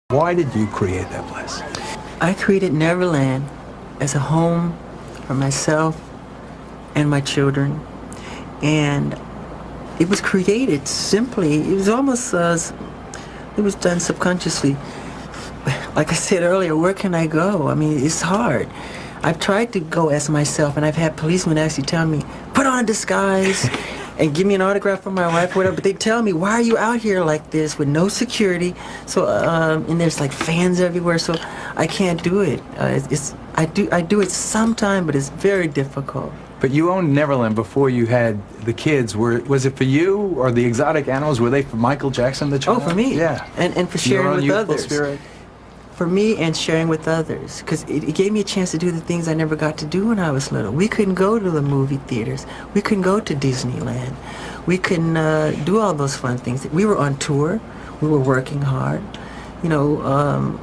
Why did you create that place? I created Neverland as a home for myself and my children, and it was created simply. It was almost it was done subconsciously. Like I said earlier, where can I go? I mean, it's hard. I've tried to go as myself, and I've had policemen actually tell me, put on a disguise and give me an autograph from my wife or whatever, but they tell me, why are you out here like this with no security? So, and there's like fans everywhere, so I can't do it. I do it sometime, but it's very difficult. But you owned Neverland before you had the kids. Was it for you or the exotic animals? Were they for Michael Jackson, the child? Oh, for me. Yeah. And for sharing with others. Spirit. For me and sharing with others, because it gave me a chance to do the things I never got to do when I was little. We couldn't go to the movie theaters. We couldn't go to Disneyland. We couldn't do all those fun things. We were on tour. We were working hard, and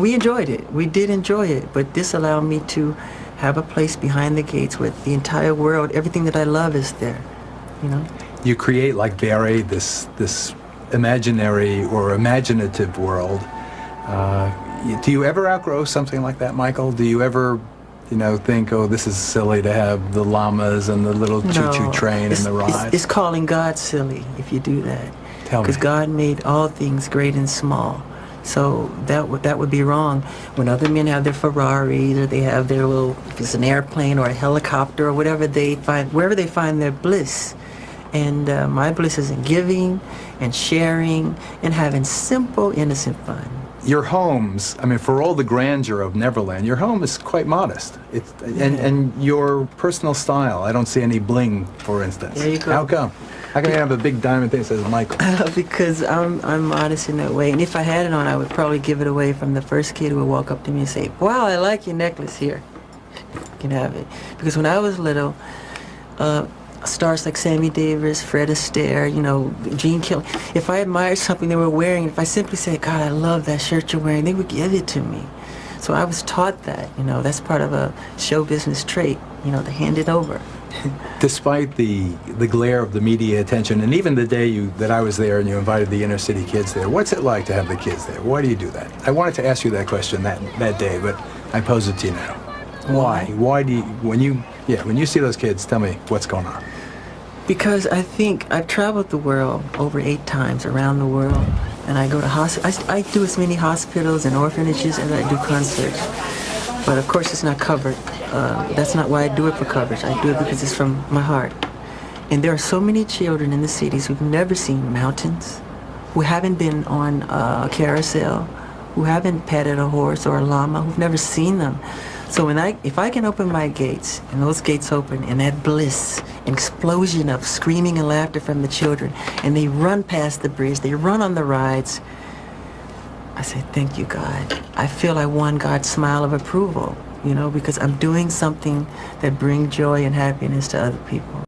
we enjoyed it. We did enjoy it, but this allowed me to have a place behind the gates where the entire world, everything that I love is there, You create, like Barry, this imaginary or imaginative world. Do you ever outgrow something like that, Michael? Do you ever, think, oh, this is silly to have the llamas and the little choo-choo train and the rides? It's calling God silly if you do that. Tell me. Because God made all things great and small. So that would be wrong. When other men have their Ferraris, or they have their little, if it's an airplane or a helicopter or whatever wherever they find their bliss. And my bliss is in giving and sharing and having simple, innocent fun. Your homes, for all the grandeur of Neverland, your home is quite modest. And your personal style, I don't see any bling, for instance. There you go. How come? How come you have a big diamond thing that says Michael? Because I'm modest in that way. And if I had it on, I would probably give it away from the first kid who would walk up to me and say, wow, I like your necklace here. You can have it. Because when I was little, stars like Sammy Davis, Fred Astaire, Gene Kelly. If I admired something they were wearing, if I simply said, God, I love that shirt you're wearing, they would give it to me. So I was taught that, that's part of a show business trait, to hand it over. Despite the glare of the media attention, and even the day that I was there and you invited the inner city kids there, what's it like to have the kids there? Why do you do that? I wanted to ask you that question that day, but I pose it to you now. Why? Why do you, when you see those kids, tell me what's going on? Because I think I've traveled the world over 8 times around the world, and I go to I do as many hospitals and orphanages as I do concerts. But of course, it's not covered. That's not why I do it for coverage. I do it because it's from my heart. And there are so many children in the cities who've never seen mountains, who haven't been on a carousel, who haven't petted a horse or a llama, who've never seen them. So if I can open my gates, and those gates open, and that bliss, an explosion of screaming and laughter from the children, and they run past the bridge, they run on the rides, I say, thank you, God. I feel I won God's smile of approval, because I'm doing something that brings joy and happiness to other people.